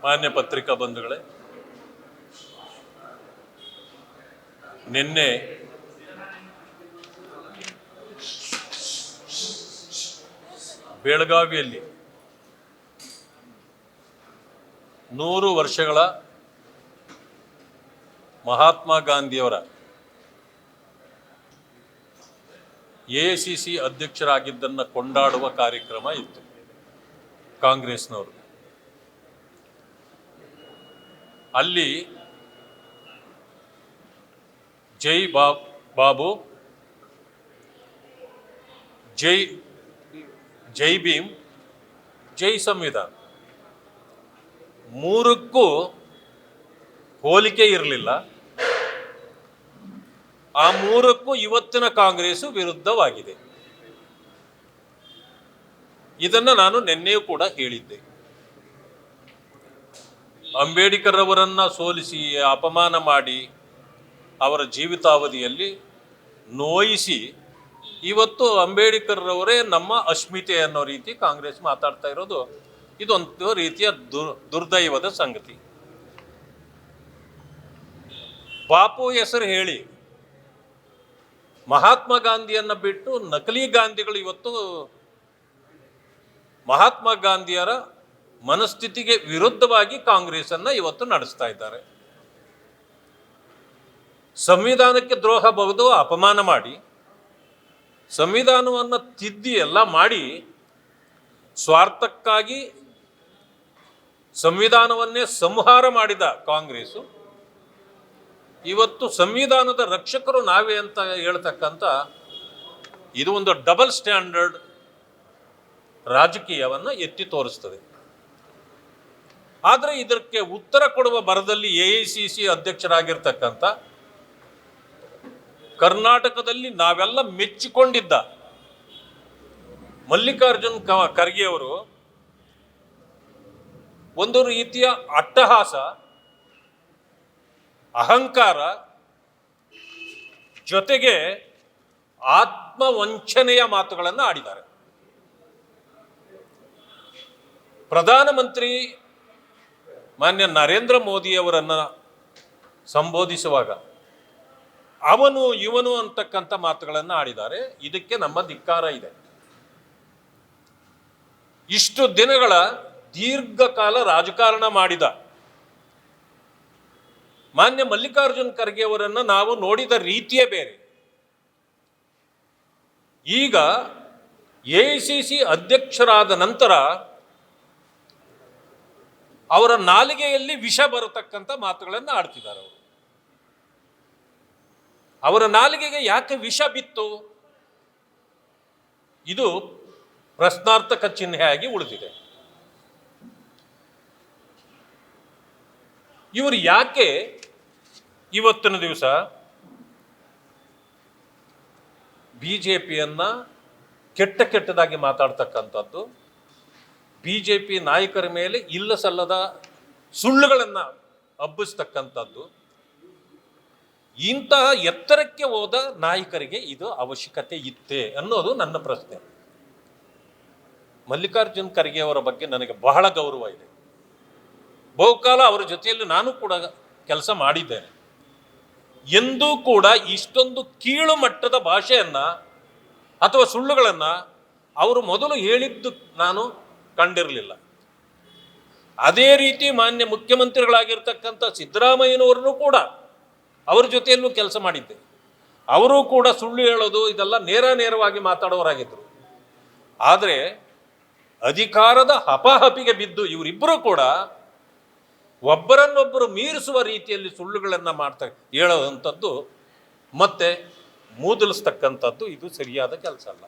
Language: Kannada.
ಮಾನ್ಯ ಪತ್ರಿಕಾ ಬಂಧುಗಳೇ, ನಿನ್ನೆ ಬೆಳಗಾವಿಯಲ್ಲಿ 100 ವರ್ಷಗಳ ಮಹಾತ್ಮ ಗಾಂಧಿಯವರ ಎಐಸಿಸಿ ಅಧ್ಯಕ್ಷರಾಗಿದ್ದನ್ನು ಕೊಂಡಾಡುವ ಕಾರ್ಯಕ್ರಮ ಇತ್ತು. ಕಾಂಗ್ರೆಸ್ನವರು ಅಲ್ಲಿ ಜೈ ಬಾಬು, ಜೈ ಭೀಮ್, ಜೈ ಸಂವಿಧಾನ ಮೂರಕ್ಕೂ ಹೋಲಿಕೆ ಇರಲಿಲ್ಲ. ಆ ಮೂರಕ್ಕೂ ಇವತ್ತಿನ ಕಾಂಗ್ರೆಸ್ ವಿರುದ್ಧವಾಗಿದೆ. ಇದನ್ನು ನಾನು ನಿನ್ನೆಯೂ ಕೂಡ ಹೇಳಿದ್ದೆ. ಅಂಬೇಡ್ಕರ್ ಅವರನ್ನ ಸೋಲಿಸಿ ಅಪಮಾನ ಮಾಡಿ ಅವರ ಜೀವಿತಾವಧಿಯಲ್ಲಿ ನೋಯಿಸಿ ಇವತ್ತು ಅಂಬೇಡ್ಕರ್ ಅವರೇ ನಮ್ಮ ಅಸ್ಮಿತೆ ಅನ್ನೋ ರೀತಿ ಕಾಂಗ್ರೆಸ್ ಮಾತಾಡ್ತಾ ಇರೋದು ಇದೊಂದು ರೀತಿಯ ದುರ್ದೈವದ ಸಂಗತಿ. ಬಾಪು ಹೆಸರು ಹೇಳಿ ಮಹಾತ್ಮ ಗಾಂಧಿಯನ್ನ ಬಿಟ್ಟು ನಕಲಿ ಗಾಂಧಿಗಳು ಇವತ್ತು ಮಹಾತ್ಮ ಗಾಂಧಿಯರ ಮನಸ್ಥಿತಿಗೆ ವಿರುದ್ಧವಾಗಿ ಕಾಂಗ್ರೆಸ್ ಅನ್ನ ಇವತ್ತು ನಡೆಸ್ತಾ ಇದ್ದಾರೆ. ಸಂವಿಧಾನಕ್ಕೆ ದ್ರೋಹ ಬಗೆದು ಅಪಮಾನ ಮಾಡಿ ಸಂವಿಧಾನವನ್ನು ತಿದ್ದಿ ಎಲ್ಲ ಮಾಡಿ ಸ್ವಾರ್ಥಕ್ಕಾಗಿ ಸಂವಿಧಾನವನ್ನೇ ಸಂಹಾರ ಮಾಡಿದ ಕಾಂಗ್ರೆಸ್ಸು ಇವತ್ತು ಸಂವಿಧಾನದ ರಕ್ಷಕರು ನಾವೇ ಅಂತ ಹೇಳ್ತಕ್ಕಂಥ ಇದು ಒಂದು ಡಬಲ್ ಸ್ಟ್ಯಾಂಡರ್ಡ್ ರಾಜಕೀಯವನ್ನು ಎತ್ತಿ ತೋರಿಸ್ತದೆ. ಆದರೆ ಇದಕ್ಕೆ ಉತ್ತರ ಕೊಡುವ ಭರದಲ್ಲಿ ಎಐಸಿಸಿ ಅಧ್ಯಕ್ಷರಾಗಿರ್ತಕ್ಕಂಥ ಕರ್ನಾಟಕದಲ್ಲಿ ನಾವೆಲ್ಲ ಮೆಚ್ಚಿಕೊಂಡಿದ್ದ ಮಲ್ಲಿಕಾರ್ಜುನ್ ಖರ್ಗೆ ಅವರು ಒಂದು ರೀತಿಯ ಅಟ್ಟಹಾಸ, ಅಹಂಕಾರ ಜೊತೆಗೆ ಆತ್ಮವಂಚನೆಯ ಮಾತುಗಳನ್ನು ಆಡಿದ್ದಾರೆ. ಪ್ರಧಾನಮಂತ್ರಿ ಮಾನ್ಯ ನರೇಂದ್ರ ಮೋದಿ ಅವರನ್ನ ಸಂಬೋಧಿಸುವಾಗ ಅವನು ಇವನು ಅಂತಕ್ಕಂಥ ಮಾತುಗಳನ್ನು ಆಡಿದ್ದಾರೆ. ಇದಕ್ಕೆ ನಮ್ಮ ಧಿಕ್ಕಾರ ಇದೆ. ಇಷ್ಟು ದಿನಗಳ ದೀರ್ಘಕಾಲ ರಾಜಕಾರಣ ಮಾಡಿದ ಮಾನ್ಯ ಮಲ್ಲಿಕಾರ್ಜುನ್ ಖರ್ಗೆ ಅವರನ್ನು ನಾವು ನೋಡಿದ ರೀತಿಯೇ ಬೇರೆ. ಈಗ ಎಐಸಿಸಿ ಅಧ್ಯಕ್ಷರಾದ ನಂತರ ಅವರ ನಾಲಿಗೆಯಲ್ಲಿ ವಿಷ ಬರತಕ್ಕಂಥ ಮಾತುಗಳನ್ನು ಆಡ್ತಿದ್ದಾರೆ. ಅವರ ನಾಲಿಗೆಗೆ ಯಾಕೆ ವಿಷ ಬಿತ್ತು? ಇದು ಪ್ರಶ್ನಾರ್ಥಕ ಚಿಹ್ನೆಯಾಗಿ ಉಳಿದಿದೆ. ಇವರು ಯಾಕೆ ಇವತ್ತಿನ ದಿವಸ ಬಿಜೆಪಿಯನ್ನ ಕೆಟ್ಟದಾಗಿ ಮಾತಾಡ್ತಕ್ಕಂಥದ್ದು, ಬಿಜೆಪಿ ನಾಯಕರ ಮೇಲೆ ಇಲ್ಲ ಸಲ್ಲದ ಸುಳ್ಳುಗಳನ್ನು ಹಬ್ಬಿಸ್ತಕ್ಕಂಥದ್ದು, ಇಂತಹ ಎತ್ತರಕ್ಕೆ ಹೋದ ನಾಯಕರಿಗೆ ಇದು ಅವಶ್ಯಕತೆ ಇತ್ತೇ ಅನ್ನೋದು ನನ್ನ ಪ್ರಶ್ನೆ. ಮಲ್ಲಿಕಾರ್ಜುನ್ ಖರ್ಗೆ ಅವರ ಬಗ್ಗೆ ನನಗೆ ಬಹಳ ಗೌರವ ಇದೆ. ಬಹುಕಾಲ ಅವರ ಜೊತೆಯಲ್ಲಿ ನಾನು ಕೂಡ ಕೆಲಸ ಮಾಡಿದ್ದೇನೆ. ಎಂದೂ ಕೂಡ ಇಷ್ಟೊಂದು ಕೀಳು ಮಟ್ಟದ ಭಾಷೆಯನ್ನ ಅಥವಾ ಸುಳ್ಳುಗಳನ್ನು ಅವರು ಮೊದಲು ಹೇಳಿದ್ದು ನಾನು ಕಂಡಿರಲಿಲ್ಲ. ಅದೇ ರೀತಿ ಮಾನ್ಯ ಮುಖ್ಯಮಂತ್ರಿಗಳಾಗಿರ್ತಕ್ಕಂಥ ಸಿದ್ದರಾಮಯ್ಯನವರನ್ನು ಕೂಡ ಅವರ ಜೊತೆಯಲ್ಲೂ ಕೆಲಸ ಮಾಡಿದ್ದೆ. ಅವರು ಕೂಡ ಸುಳ್ಳು ಹೇಳೋದು ಇದೆಲ್ಲ ನೇರವಾಗಿ ಮಾತಾಡೋರಾಗಿದ್ದರು. ಆದರೆ ಅಧಿಕಾರದ ಹಪಾಹಪಿಗೆ ಬಿದ್ದು ಇವರಿಬ್ಬರೂ ಕೂಡ ಒಬ್ಬರನ್ನೊಬ್ಬರು ಮೀರಿಸುವ ರೀತಿಯಲ್ಲಿ ಸುಳ್ಳುಗಳನ್ನು ಹೇಳೋವಂಥದ್ದು ಮತ್ತೆ ಮೂದಲಿಸ್ತಕ್ಕಂಥದ್ದು ಇದು ಸರಿಯಾದ ಕೆಲಸ ಅಲ್ಲ.